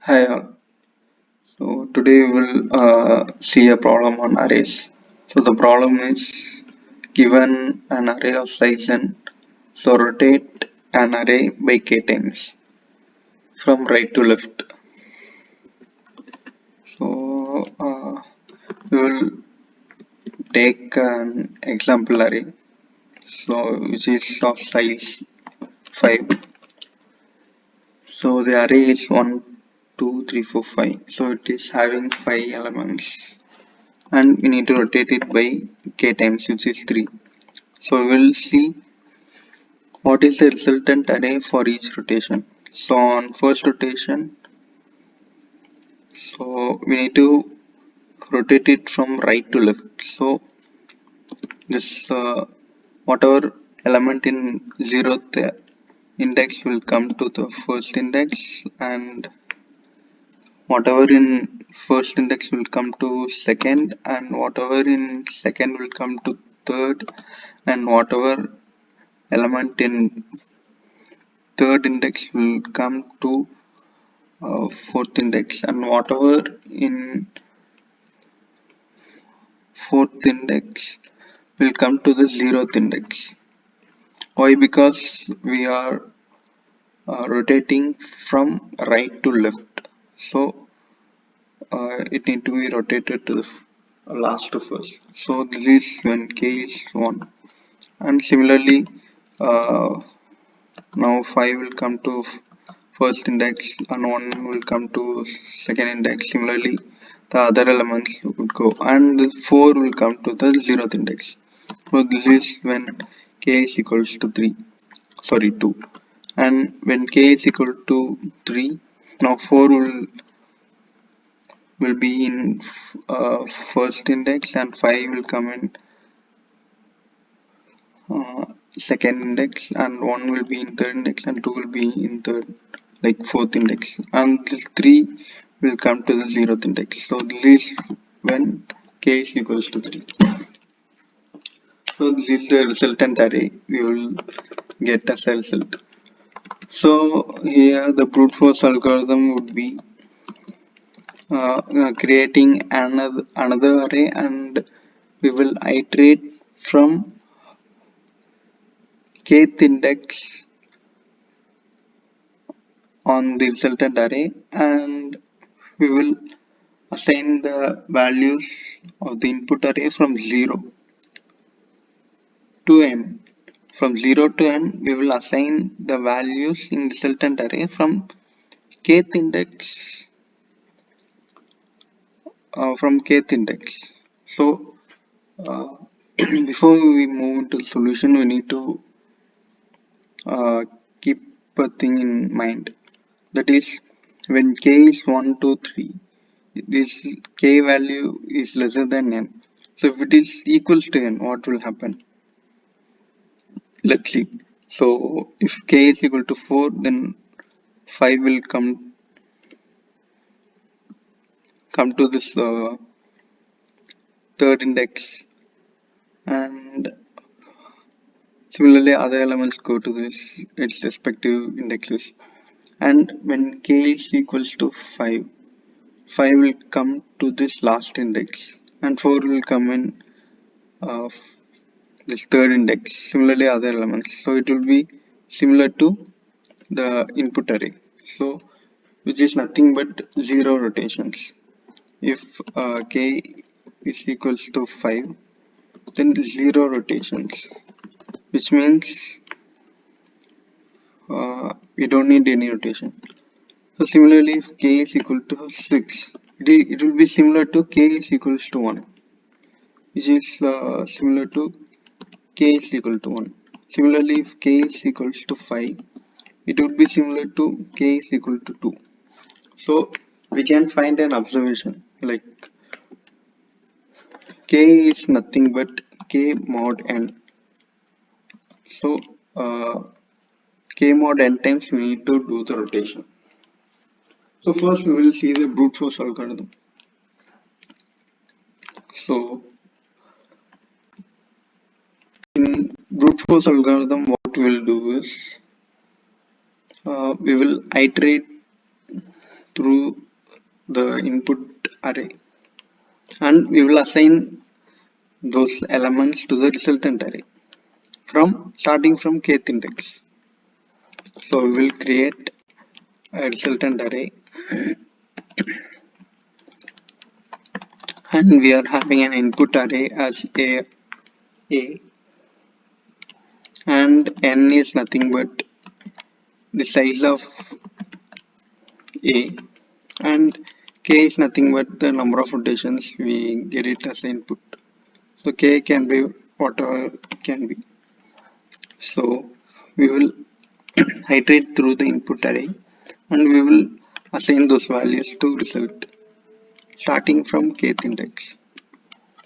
Hi all. So today we will see a problem on arrays. So the problem is given an array of size n. So rotate an array by k times from right to left. So we will take an example array. So which is of size 5. So the array is 1, 2, 3, 4, 5. So it is having 5 elements. And we need to rotate it by k times, which is 3. So we will see what is the resultant array for each rotation. So on first rotation, so we need to rotate it from right to left. So this whatever element in zeroth index will come to the first index, and whatever in first index will come to second, and whatever in second will come to third, and whatever element in third index will come to fourth index, and whatever in fourth index will come to the zeroth index. Why? Because we are rotating from right to left, so it need to be rotated to the last to first. So this is when k is 1, and similarly uh, now 5 will come to first index and 1 will come to second index. Similarly the other elements would go, and the 4 will come to the zeroth index. So this is when k is equals to 3, sorry 2, and when k is equal to 3, now 4 will be in first index, and 5 will come in uh, second index, and 1 will be in third index, and 2 will be in third, like fourth index, and this 3 will come to the zeroth index. So this is when k is equals to 3. So this is the resultant array we will get as a result. So here the brute force algorithm would be creating another array, and we will iterate from kth index on the resultant array, and we will assign the values of the input array from 0 to n. From 0 to n, we will assign the values in resultant array from kth index, So uh, before we move into the solution, we need to uh, keep a thing in mind, that is when k is 1, 2, 3, this k value is lesser than n. So if it is equals to n, what will happen? Let's see. So if k is equal to 4, then 5 will come to this third index, and similarly other elements go to this its respective indexes. And when k is equals to 5, 5 will come to this last index, and 4 will come in uh, this third index. Similarly other elements, so it will be similar to the input array, so which is nothing but 0 rotations. If k is equals to 5, then 0 rotations, which means we don't need any rotation. So similarly, if k is equal to 6, it will be similar to k is equals to 1, which is similar to k is equal to 1. Similarly, if k is equals to 5, it would be similar to k is equal to 2. So we can find an observation like k is nothing but k mod n. So k mod n times we need to do the rotation. So first we will see the brute force algorithm. So in brute force algorithm, what we will do is we will iterate through the input array, and we will assign those elements to the resultant array from starting from kth index. So we will create a resultant array, and we are having an input array as a, and n is nothing but the size of a, and k is nothing but the number of rotations we get it as input. So k can be whatever it can be. So we will iterate through the input array, and we will assign those values to result starting from kth index.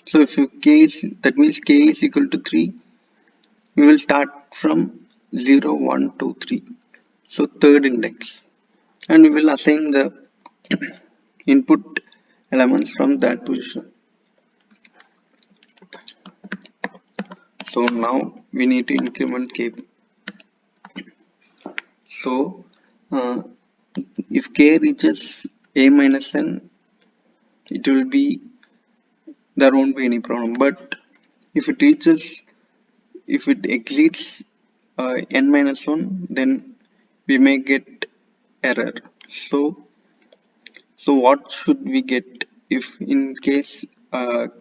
So if k is, that means k is equal to 3, we will start from 0 1 2 3, so third index, and we will assign the input elements from that position. So now we need to increment k. So if k reaches a minus n, it will be, there won't be any problem. But if it reaches, if it exceeds n minus 1, then we may get error. So what should we get if in case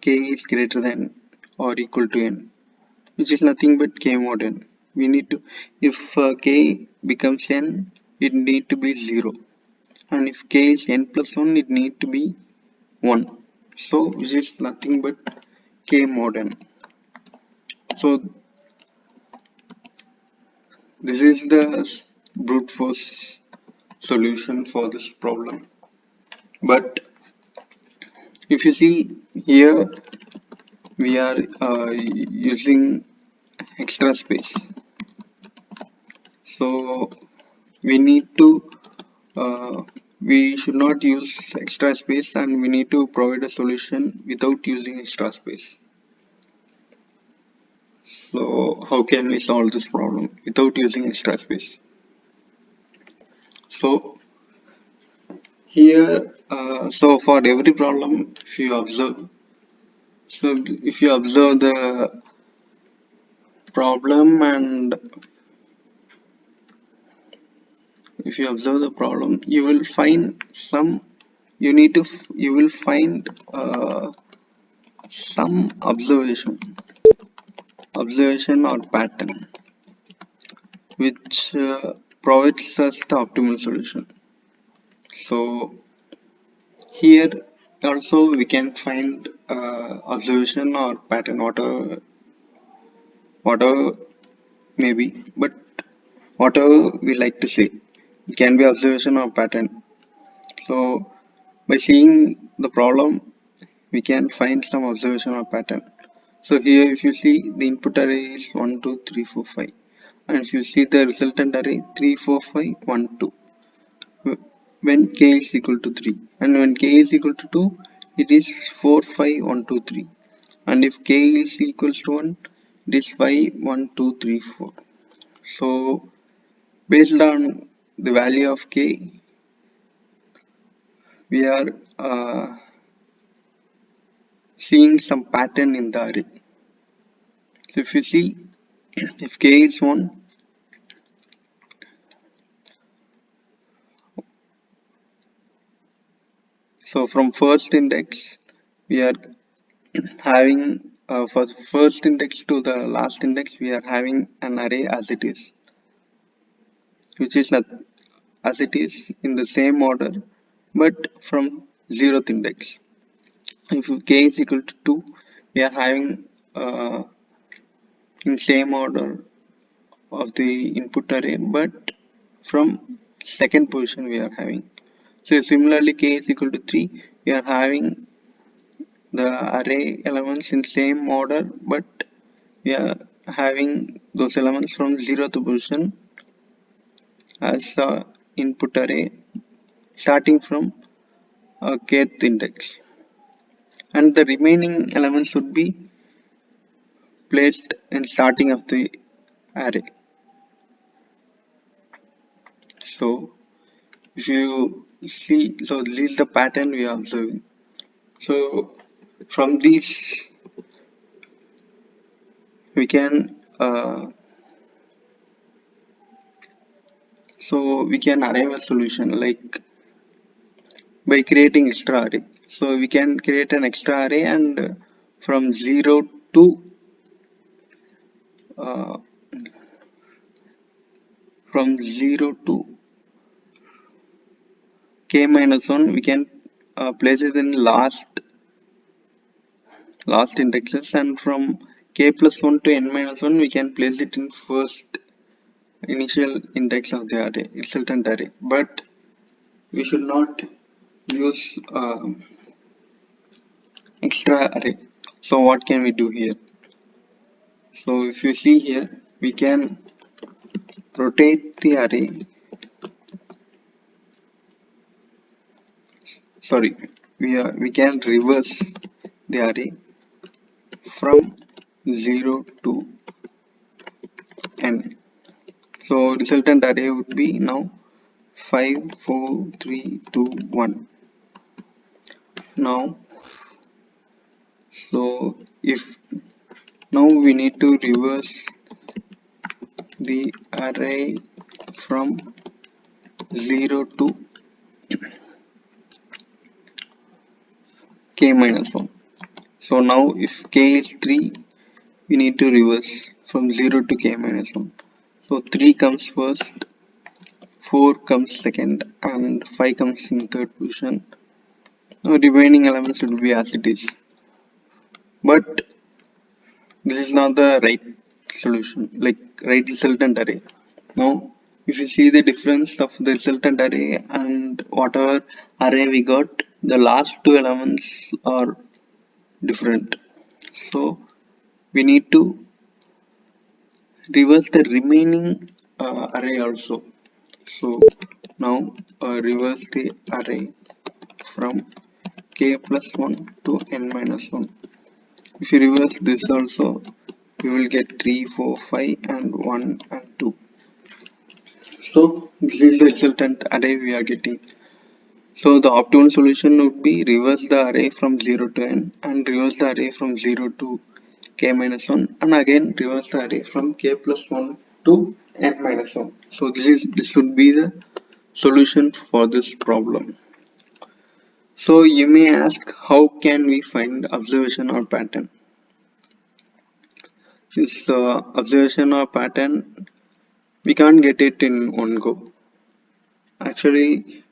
k is greater than or equal to n, which is nothing but k mod n? We need to, if k becomes n, it need to be 0, and if k is n plus 1, it need to be 1. So which is nothing but k mod n. So this is the brute force solution for this problem. But if you see here, we are using extra space, so we need to we should not use extra space, and we need to provide a solution without using extra space. So how can we solve this problem without using extra space? So here, so for every problem, if you observe, so if you observe the problem, and if you observe the problem, you will find some, you will find some observation or pattern which provides us the optimal solution. So here also we can find observation or pattern, whatever maybe, but whatever we like to say, it can be observation or pattern. So by seeing the problem, we can find some observation or pattern. So here if you see, the input array is 1 2 3 4 5, and if you see the resultant array 3 4 5 1 2, when k is equal to 3, and when k is equal to 2, it is 4 5 1 2 3, and if k is equals to 1, it is 5 1 2 3 4. So based on the value of k, we are seeing some pattern in the array. So if you see, if k is 1, so from first index we are having, for the first index to the last index, we are having an array as it is, which is not as it is in the same order, but from 0th index. If k is equal to 2, we are having in same order of the input array, but from second position we are having. So similarly, k is equal to 3, we are having the array elements in same order, but we are having those elements from 0th position as input array starting from kth index, and the remaining elements should be placed in starting of the array. So If you see, so this is the pattern we are observing. So from these we can arrive a solution like by creating extra array. So we can create an extra array, and from 0 to uh, from 0 to k minus 1 we can place it in last indexes, and from k plus 1 to n minus 1 we can place it in first initial index of the array, resultant array. But we should not use extra array. So what can we do here? So if you see here, we can rotate the array. Sorry, we can reverse the array from 0 to n. So resultant array would be now 5 4 3 2 1. Now so if now we need to reverse the array from 0 to k minus 1. So now if k is 3, we need to reverse from 0 to k minus 1. So 3 comes first, 4 comes second, and 5 comes in third position. Now remaining elements would be as it is. But this is not the right solution, like right resultant array. Now if you see the difference of the resultant array and whatever array we got, the last two elements are different. So we need to reverse the remaining array also. So now reverse the array from k plus 1 to n minus 1. If you reverse this also, we will get 3 4 5 and 1 and 2. So this is the resultant array we are getting. So the optimal solution would be reverse the array from 0 to n, and reverse the array from 0 to k minus 1, and again reverse the array from k plus 1 to n minus 1. So this would be the solution for this problem. So you may ask, how can we find observation or pattern? This observation or pattern, we can't get it in one go. Actually,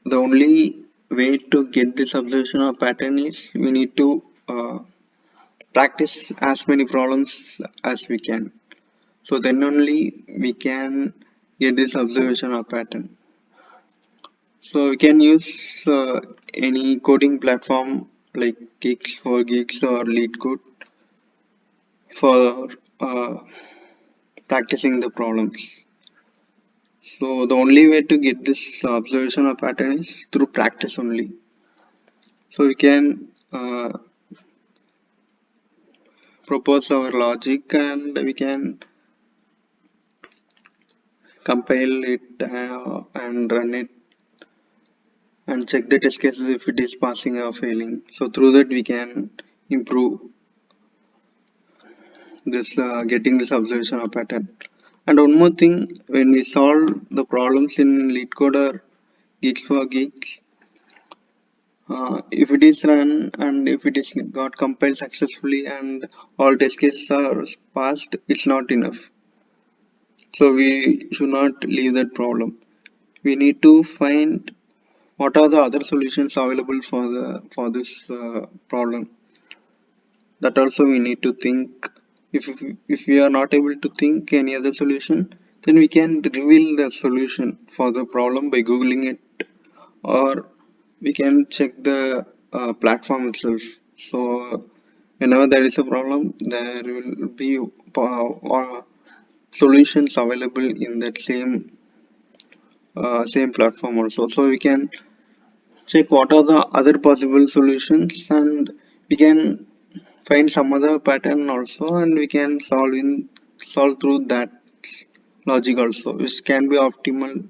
the only way to get this observation or pattern is we need to practice as many problems as we can. So then only we can get this observation or pattern. So we can use any coding platform like Geeks for Geeks or LeetCode for practicing the problems. So the only way to get this observation or pattern is through practice only. So we can propose our logic, and we can compile it and run it and check the test cases if it is passing or failing. So through that we can improve this getting this observation or pattern. And one more thing, when we solve the problems in LeetCode or Geeks for Geeks, if it is run and if it is got compiled successfully and all test cases are passed, it's not enough. So we should not leave that problem. We need to find what are the other solutions available for this problem. That also we need to think. If we are not able to think any other solution, then we can reveal the solution for the problem by googling it, or we can check the platform itself. So whenever there is a problem, there will be solutions available in that same platform also. So we can check what are the other possible solutions, and we can find some other pattern also, and we can solve through that logic also, which can be optimal